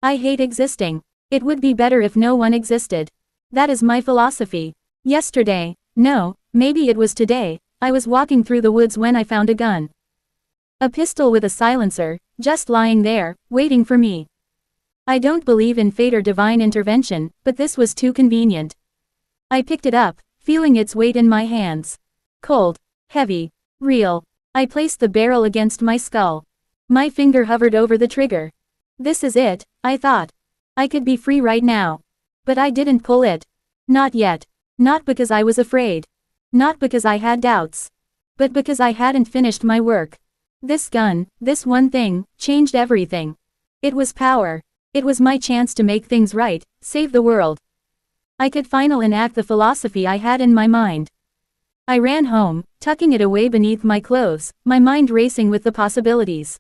I hate existing. It would be better if no one existed. That is my philosophy. Yesterday, no, maybe it was today, I was walking through the woods when I found a gun. A pistol with a silencer, just lying there, waiting for me. I don't believe in fate or divine intervention, but this was too convenient. I picked it up, feeling its weight in my hands. Cold, heavy, real. I placed the barrel against my skull. My finger hovered over the trigger. This is it, I thought. I could be free right now. But I didn't pull it. Not yet. Not because I was afraid. Not because I had doubts. But because I hadn't finished my work. This gun, this one thing, changed everything. It was power. It was my chance to make things right, save the world. I could finally enact the philosophy I had in my mind. I ran home, tucking it away beneath my clothes, my mind racing with the possibilities.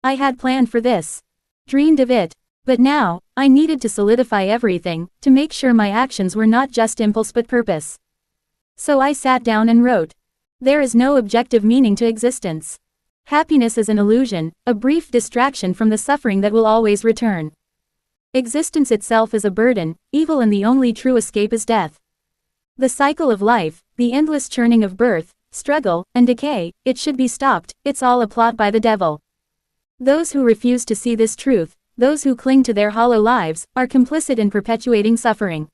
I had planned for this. Dreamed of it. But now, I needed to solidify everything, to make sure my actions were not just impulse but purpose. So I sat down and wrote. There is no objective meaning to existence. Happiness is an illusion, a brief distraction from the suffering that will always return. Existence itself is a burden, evil, and the only true escape is death. The cycle of life, the endless churning of birth, struggle, and decay, it should be stopped, it's all a plot by the devil. Those who refuse to see this truth, those who cling to their hollow lives, are complicit in perpetuating suffering.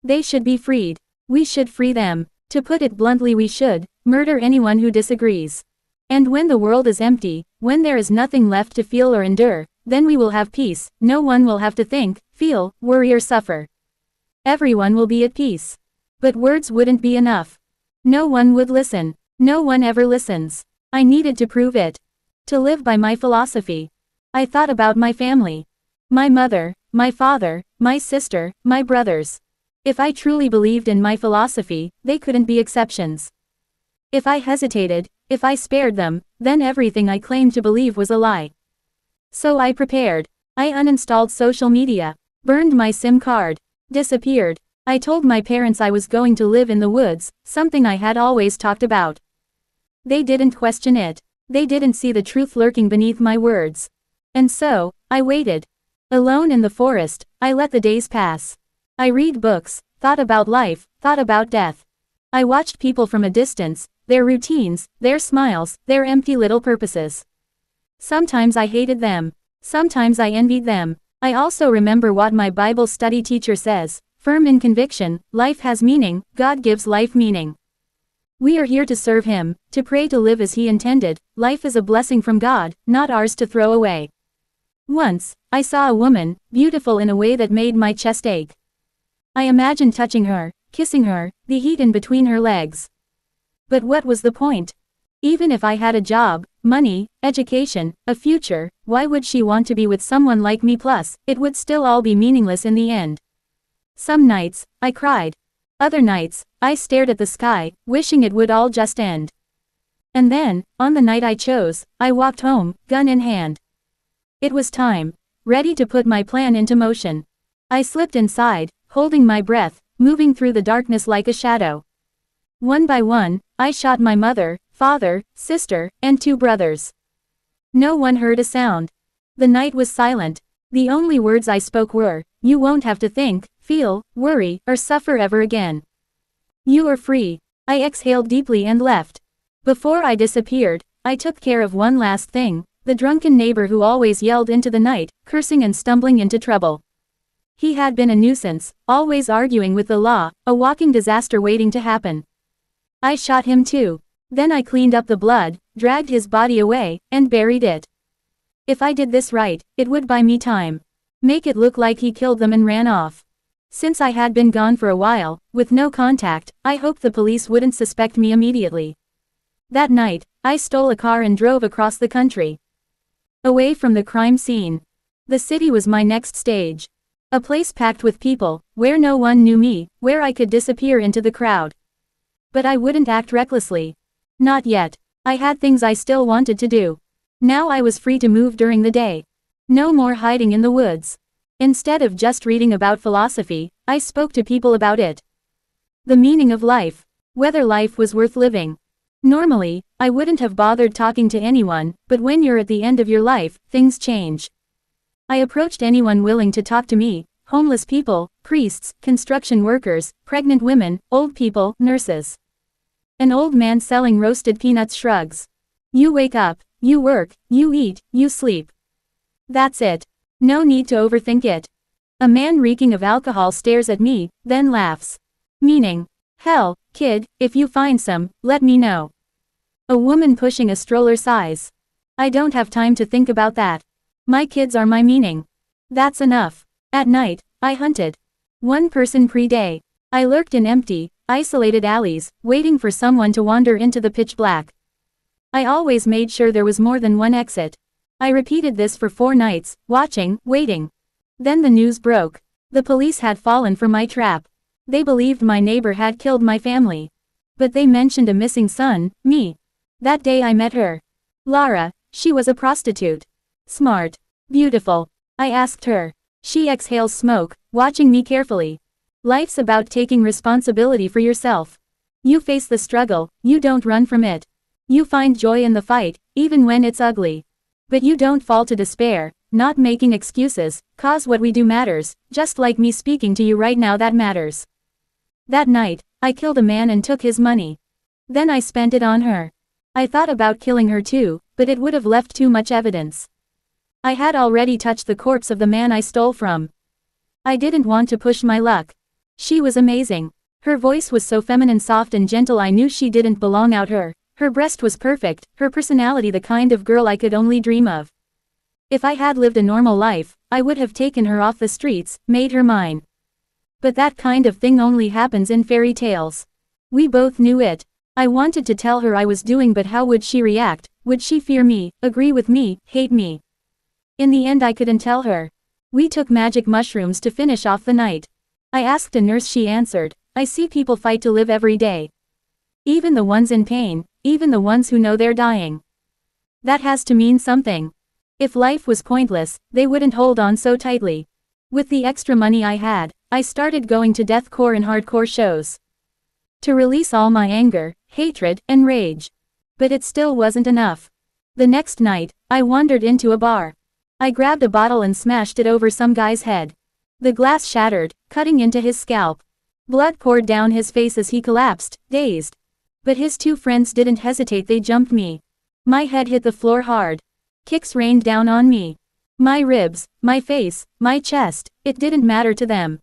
They should be freed. We should free them. To put it bluntly, we should murder anyone who disagrees. And when the world is empty, when there is nothing left to feel or endure, then we will have peace. No one will have to think, feel, worry, or suffer. Everyone will be at peace. But words wouldn't be enough. No one would listen. No one ever listens. I needed to prove it. To live by my philosophy. I thought about my family. My mother, my father, my sister, my brothers. If I truly believed in my philosophy, they couldn't be exceptions. If I hesitated, if I spared them, then everything I claimed to believe was a lie. So I prepared. I uninstalled social media, burned my SIM card, disappeared. I told my parents I was going to live in the woods, something I had always talked about. They didn't question it. They didn't see the truth lurking beneath my words. And so, I waited. Alone in the forest, I let the days pass. I read books, thought about life, thought about death. I watched people from a distance, their routines, their smiles, their empty little purposes. Sometimes I hated them. Sometimes I envied them. I also remember what my Bible study teacher says, firm in conviction, life has meaning, God gives life meaning. We are here to serve Him, to pray, to live as He intended. Life is a blessing from God, not ours to throw away. Once, I saw a woman, beautiful in a way that made my chest ache. I imagined touching her, kissing her, the heat in between her legs. But what was the point? Even if I had a job, money, education, a future, why would she want to be with someone like me? Plus, it would still all be meaningless in the end. Some nights, I cried. Other nights, I stared at the sky, wishing it would all just end. And then, on the night I chose, I walked home, gun in hand. It was time. Ready to put my plan into motion. I slipped inside, holding my breath, moving through the darkness like a shadow. One by one, I shot my mother, father, sister, and 2 brothers. No one heard a sound. The night was silent. The only words I spoke were, "You won't have to think, feel, worry, or suffer ever again. You are free." I exhaled deeply and left. Before I disappeared, I took care of one last thing. The drunken neighbor who always yelled into the night, cursing and stumbling into trouble. He had been a nuisance, always arguing with the law, a walking disaster waiting to happen. I shot him too. Then I cleaned up the blood, dragged his body away, and buried it. If I did this right, it would buy me time. Make it look like he killed them and ran off. Since I had been gone for a while, with no contact, I hoped the police wouldn't suspect me immediately. That night, I stole a car and drove across the country. Away from the crime scene. The city was my next stage. A place packed with people, where no one knew me, where I could disappear into the crowd. But I wouldn't act recklessly. Not yet. I had things I still wanted to do. Now I was free to move during the day. No more hiding in the woods. Instead of just reading about philosophy, I spoke to people about it. The meaning of life. Whether life was worth living. Normally, I wouldn't have bothered talking to anyone, but when you're at the end of your life, things change. I approached anyone willing to talk to me: homeless people, priests, construction workers, pregnant women, old people, nurses. An old man selling roasted peanuts shrugs. You wake up, you work, you eat, you sleep. That's it. No need to overthink it. A man reeking of alcohol stares at me, then laughs. Meaning, hell, kid, if you find some, let me know. A woman pushing a stroller sighs. I don't have time to think about that. My kids are my meaning. That's enough. At night, I hunted. One person per day. I lurked in empty, isolated alleys, waiting for someone to wander into the pitch black. I always made sure there was more than one exit. I repeated this for 4 nights, watching, waiting. Then the news broke. The police had fallen for my trap. They believed my neighbor had killed my family. But they mentioned a missing son, me. That day I met her. Lara, she was a prostitute. Smart. Beautiful. I asked her. She exhales smoke, watching me carefully. Life's about taking responsibility for yourself. You face the struggle, you don't run from it. You find joy in the fight, even when it's ugly. But you don't fall to despair, not making excuses, cause what we do matters, just like me speaking to you right now that matters. That night, I killed a man and took his money. Then I spent it on her. I thought about killing her too, but it would have left too much evidence. I had already touched the corpse of the man I stole from. I didn't want to push my luck. She was amazing. Her voice was so feminine, soft and gentle, I knew she didn't belong out her. Her breast was perfect, her personality the kind of girl I could only dream of. If I had lived a normal life, I would have taken her off the streets, made her mine. But that kind of thing only happens in fairy tales. We both knew it. I wanted to tell her I was doing, but how would she react? Would she fear me, agree with me, hate me? In the end I couldn't tell her. We took magic mushrooms to finish off the night. I asked a nurse, she answered, I see people fight to live every day. Even the ones in pain, even the ones who know they're dying. That has to mean something. If life was pointless, they wouldn't hold on so tightly. With the extra money I had, I started going to deathcore and hardcore shows. To release all my anger, hatred, and rage. But it still wasn't enough. The next night, I wandered into a bar. I grabbed a bottle and smashed it over some guy's head. The glass shattered, cutting into his scalp. Blood poured down his face as he collapsed, dazed. But his 2 friends didn't hesitate, they jumped me. My head hit the floor hard. Kicks rained down on me. My ribs, my face, my chest, it didn't matter to them.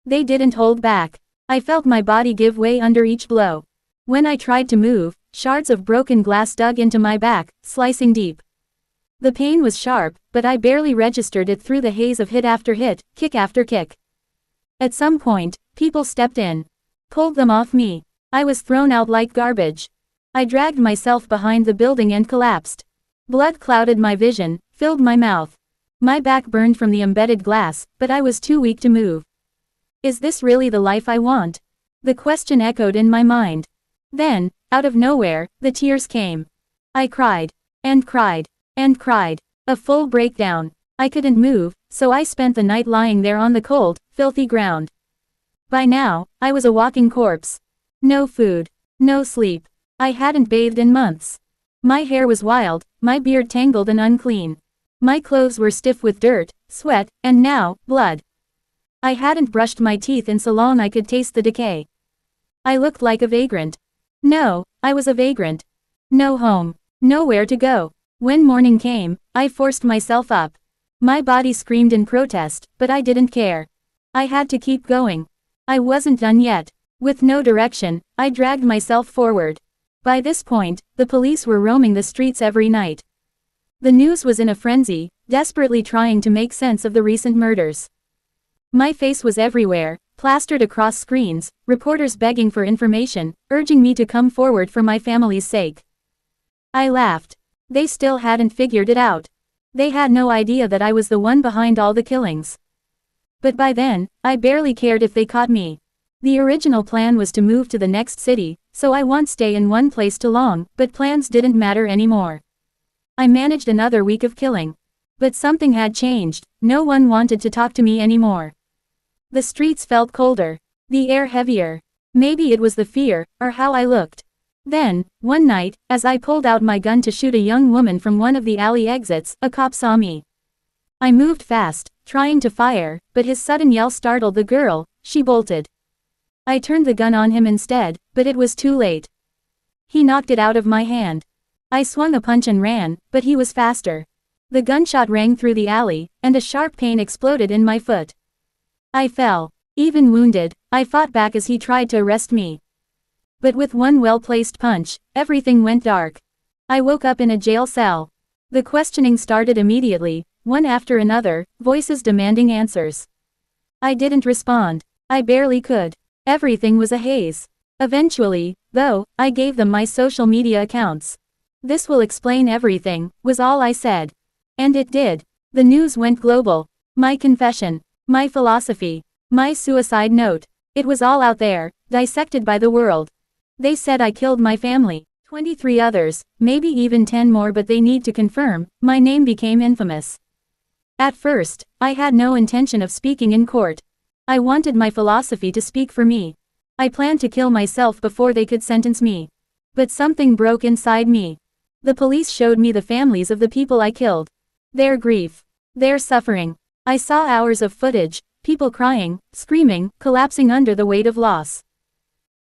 They didn't hold back. I felt my body give way under each blow. When I tried to move, shards of broken glass dug into my back, slicing deep. The pain was sharp, but I barely registered it through the haze of hit after hit, kick after kick. At some point, people stepped in. Pulled them off me. I was thrown out like garbage. I dragged myself behind the building and collapsed. Blood clouded my vision, filled my mouth. My back burned from the embedded glass, but I was too weak to move. Is this really the life I want? The question echoed in my mind. Then, out of nowhere, the tears came. I cried. And cried. And cried. A full breakdown. I couldn't move, so I spent the night lying there on the cold, filthy ground. By now, I was a walking corpse. No food. No sleep. I hadn't bathed in months. My hair was wild, my beard tangled and unclean. My clothes were stiff with dirt, sweat, and now, blood. I hadn't brushed my teeth in so long I could taste the decay. I looked like a vagrant. No, I was a vagrant. No home. Nowhere to go. When morning came, I forced myself up. My body screamed in protest, but I didn't care. I had to keep going. I wasn't done yet. With no direction, I dragged myself forward. By this point, the police were roaming the streets every night. The news was in a frenzy, desperately trying to make sense of the recent murders. My face was everywhere, plastered across screens, reporters begging for information, urging me to come forward for my family's sake. I laughed. They still hadn't figured it out. They had no idea that I was the one behind all the killings. But by then, I barely cared if they caught me. The original plan was to move to the next city, so I won't stay in one place too long, but plans didn't matter anymore. I managed another week of killing. But something had changed, no one wanted to talk to me anymore. The streets felt colder, the air heavier. Maybe it was the fear, or how I looked. Then, one night, as I pulled out my gun to shoot a young woman from one of the alley exits, a cop saw me. I moved fast, trying to fire, but his sudden yell startled the girl. She bolted. I turned the gun on him instead, but it was too late. He knocked it out of my hand. I swung a punch and ran, but he was faster. The gunshot rang through the alley, and a sharp pain exploded in my foot. I fell. Even wounded, I fought back as he tried to arrest me. But with one well-placed punch, everything went dark. I woke up in a jail cell. The questioning started immediately, one after another, voices demanding answers. I didn't respond. I barely could. Everything was a haze. Eventually, though, I gave them my social media accounts. "This will explain everything," was all I said. And it did. The news went global. My confession. My philosophy. My suicide note. It was all out there, dissected by the world. They said I killed my family, 23 others, maybe even 10 more, but they need to confirm. My name became infamous. At first, I had no intention of speaking in court. I wanted my philosophy to speak for me. I planned to kill myself before they could sentence me. But something broke inside me. The police showed me the families of the people I killed. Their grief. Their suffering. I saw hours of footage, people crying, screaming, collapsing under the weight of loss.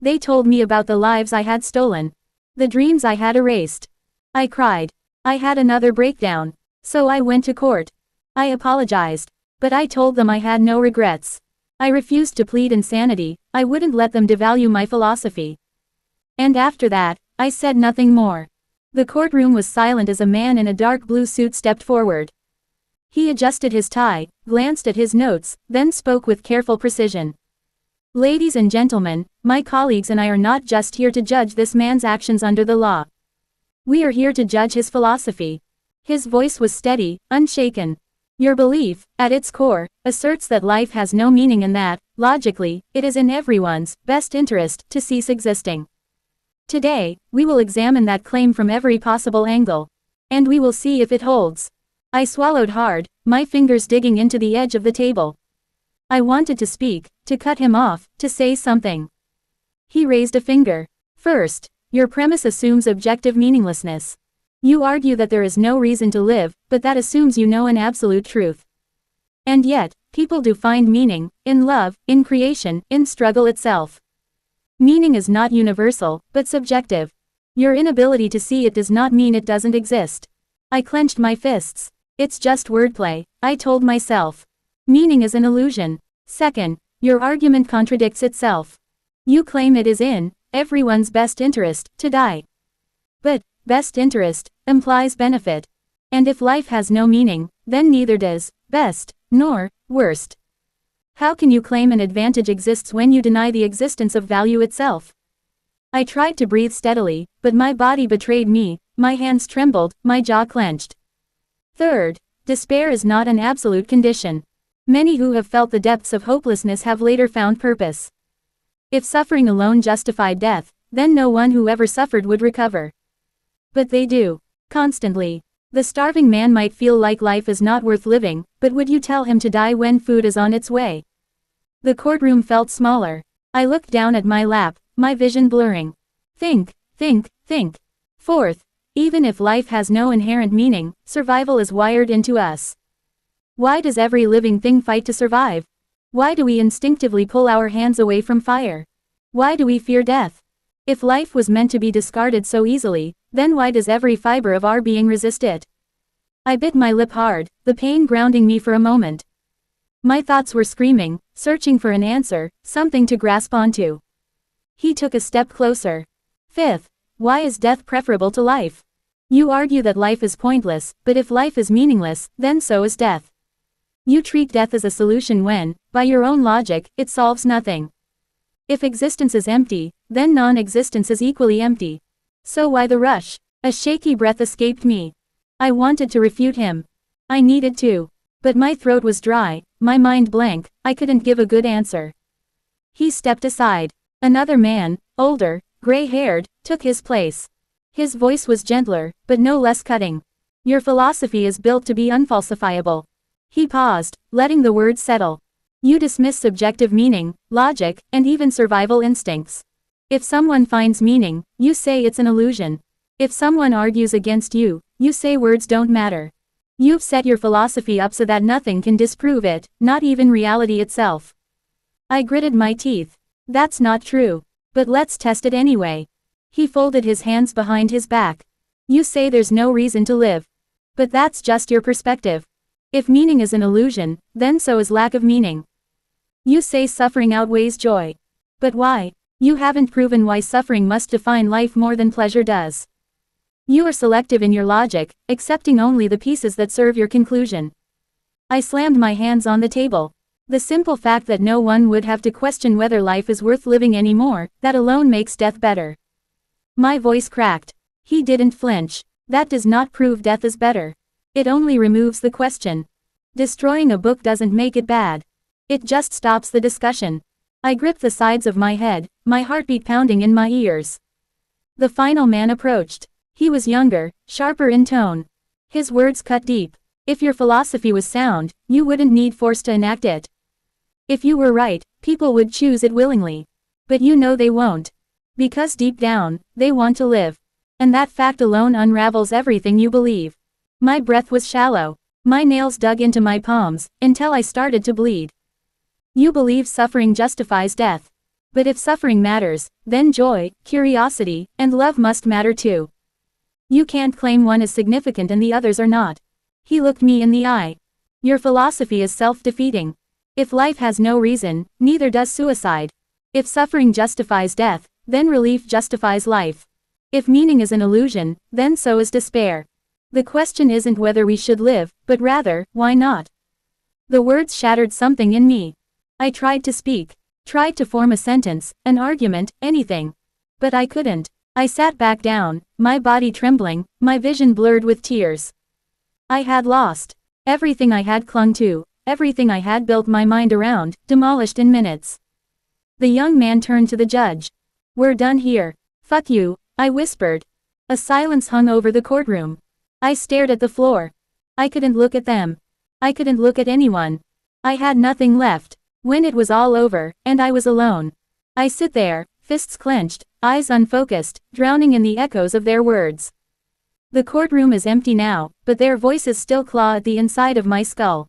They told me about the lives I had stolen. The dreams I had erased. I cried. I had another breakdown. So I went to court. I apologized. But I told them I had no regrets. I refused to plead insanity. I wouldn't let them devalue my philosophy. And after that, I said nothing more. The courtroom was silent as a man in a dark blue suit stepped forward. He adjusted his tie, glanced at his notes, then spoke with careful precision. "Ladies and gentlemen, my colleagues and I are not just here to judge this man's actions under the law. We are here to judge his philosophy." His voice was steady, unshaken. "Your belief, at its core, asserts that life has no meaning and that, logically, it is in everyone's best interest to cease existing. Today, we will examine that claim from every possible angle. And we will see if it holds." I swallowed hard, my fingers digging into the edge of the table. I wanted to speak, to cut him off, to say something. He raised a finger. "First, your premise assumes objective meaninglessness. You argue that there is no reason to live, but that assumes you know an absolute truth. And yet, people do find meaning, in love, in creation, in struggle itself. Meaning is not universal, but subjective. Your inability to see it does not mean it doesn't exist." I clenched my fists. "It's just wordplay," I told myself. "Meaning is an illusion. Second, your argument contradicts itself. You claim it is in everyone's best interest to die. But best interest implies benefit. And if life has no meaning, then neither does best, nor worst. How can you claim an advantage exists when you deny the existence of value itself?" I tried to breathe steadily, but my body betrayed me, my hands trembled, my jaw clenched. Third, despair is not an absolute condition. Many who have felt the depths of hopelessness have later found purpose. If suffering alone justified death, then no one who ever suffered would recover. But they do. Constantly. The starving man might feel like life is not worth living, but would you tell him to die when food is on its way? The courtroom felt smaller. I looked down at my lap, my vision blurring. Think, think, think. Fourth, even if life has no inherent meaning, survival is wired into us. Why does every living thing fight to survive? Why do we instinctively pull our hands away from fire? Why do we fear death? If life was meant to be discarded so easily, then why does every fiber of our being resist it? I bit my lip hard, the pain grounding me for a moment. My thoughts were screaming, searching for an answer, something to grasp onto. He took a step closer. Fifth, why is death preferable to life? You argue that life is pointless, but if life is meaningless, then so is death. You treat death as a solution when, by your own logic, it solves nothing. If existence is empty, then non-existence is equally empty. So why the rush? A shaky breath escaped me. I wanted to refute him. I needed to. But my throat was dry, my mind blank, I couldn't give a good answer. He stepped aside. Another man, older, gray-haired, took his place. His voice was gentler, but no less cutting. Your philosophy is built to be unfalsifiable. He paused, letting the words settle. You dismiss subjective meaning, logic, and even survival instincts. If someone finds meaning, you say it's an illusion. If someone argues against you, you say words don't matter. You've set your philosophy up so that nothing can disprove it, not even reality itself. I gritted my teeth. That's not true. But let's test it anyway. He folded his hands behind his back. You say there's no reason to live. But that's just your perspective. If meaning is an illusion, then so is lack of meaning. You say suffering outweighs joy. But why? You haven't proven why suffering must define life more than pleasure does. You are selective in your logic, accepting only the pieces that serve your conclusion. I slammed my hands on the table. The simple fact that no one would have to question whether life is worth living anymore, that alone makes death better. My voice cracked. He didn't flinch. That does not prove death is better. It only removes the question. Destroying a book doesn't make it bad. It just stops the discussion. I gripped the sides of my head, my heartbeat pounding in my ears. The final man approached. He was younger, sharper in tone. His words cut deep. If your philosophy was sound, you wouldn't need force to enact it. If you were right, people would choose it willingly. But you know they won't. Because deep down, they want to live. And that fact alone unravels everything you believe. My breath was shallow. My nails dug into my palms, until I started to bleed. You believe suffering justifies death. But if suffering matters, then joy, curiosity, and love must matter too. You can't claim one is significant and the others are not. He looked me in the eye. Your philosophy is self-defeating. If life has no reason, neither does suicide. If suffering justifies death, then relief justifies life. If meaning is an illusion, then so is despair. The question isn't whether we should live, but rather, why not? The words shattered something in me. I tried to speak, tried to form a sentence, an argument, anything. But I couldn't. I sat back down, my body trembling, my vision blurred with tears. I had lost. Everything I had clung to, everything I had built my mind around, demolished in minutes. The young man turned to the judge. We're done here. Fuck you, I whispered. A silence hung over the courtroom. I stared at the floor. I couldn't look at them. I couldn't look at anyone. I had nothing left. When it was all over, and I was alone, I sit there, fists clenched, eyes unfocused, drowning in the echoes of their words. The courtroom is empty now, but their voices still claw at the inside of my skull.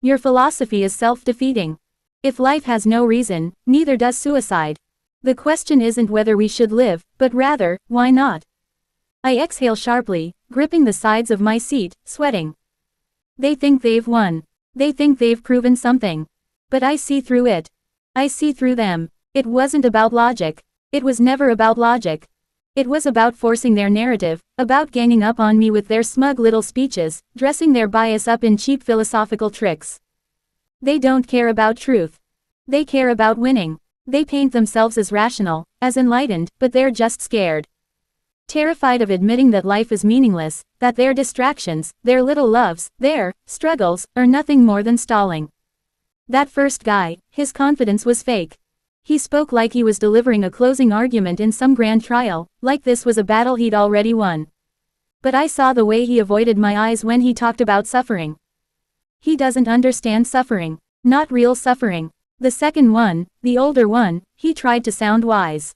Your philosophy is self-defeating. If life has no reason, neither does suicide. The question isn't whether we should live, but rather, why not? I exhale sharply, gripping the sides of my seat, sweating. They think they've won. They think they've proven something. But I see through it. I see through them. It wasn't about logic. It was never about logic. It was about forcing their narrative, about ganging up on me with their smug little speeches, dressing their bias up in cheap philosophical tricks. They don't care about truth. They care about winning. They paint themselves as rational, as enlightened, but they're just scared. Terrified of admitting that life is meaningless, that their distractions, their little loves, their struggles, are nothing more than stalling. That first guy, his confidence was fake. He spoke like he was delivering a closing argument in some grand trial, like this was a battle he'd already won. But I saw the way he avoided my eyes when he talked about suffering. He doesn't understand suffering. Not real suffering. The second one, the older one, he tried to sound wise.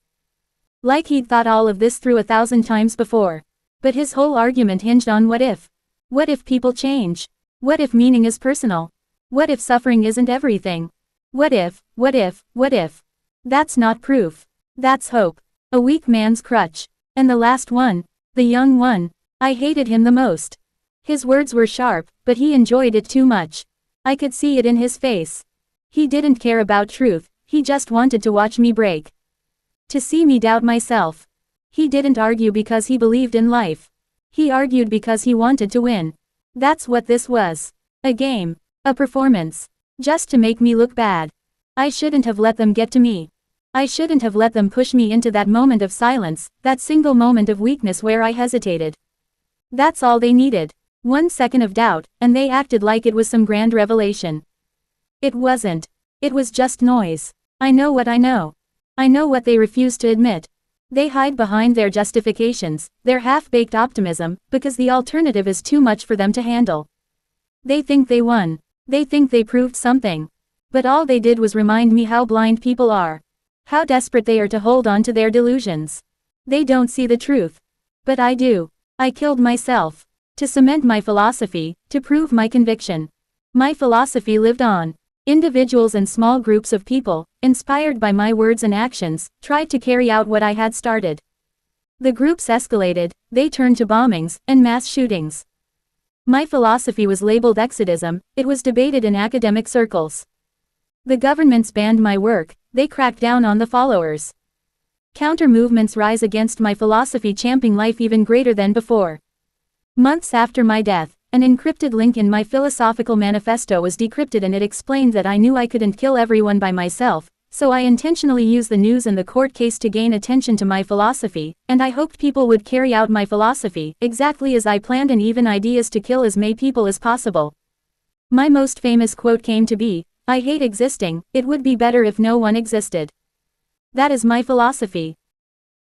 Like he'd thought all of this through 1,000 times before. But his whole argument hinged on what if. What if people change? What if meaning is personal? What if suffering isn't everything? What if? That's not proof. That's hope. A weak man's crutch. And the last one, the young one, I hated him the most. His words were sharp, but he enjoyed it too much. I could see it in his face. He didn't care about truth, he just wanted to watch me break. To see me doubt myself. He didn't argue because he believed in life. He argued because he wanted to win. That's what this was. A game. A performance. Just to make me look bad. I shouldn't have let them get to me. I shouldn't have let them push me into that moment of silence, that single moment of weakness where I hesitated. That's all they needed. 1 second of doubt, and they acted like it was some grand revelation. It wasn't. It was just noise. I know what I know. I know what they refuse to admit. They hide behind their justifications, their half-baked optimism, because the alternative is too much for them to handle. They think they won. They think they proved something. But all they did was remind me how blind people are. How desperate they are to hold on to their delusions. They don't see the truth. But I do. I killed myself. To cement my philosophy, to prove my conviction. My philosophy lived on. Individuals and small groups of people, inspired by my words and actions, tried to carry out what I had started. The groups escalated, they turned to bombings and mass shootings. My philosophy was labeled exodism, it was debated in academic circles. The governments banned my work, they cracked down on the followers. Counter-movements rise against my philosophy, championing life even greater than before. Months after my death, an encrypted link in my philosophical manifesto was decrypted, and it explained that I knew I couldn't kill everyone by myself, so I intentionally used the news and the court case to gain attention to my philosophy, and I hoped people would carry out my philosophy, exactly as I planned, and even ideas to kill as many people as possible. My most famous quote came to be, "I hate existing, it would be better if no one existed." That is my philosophy.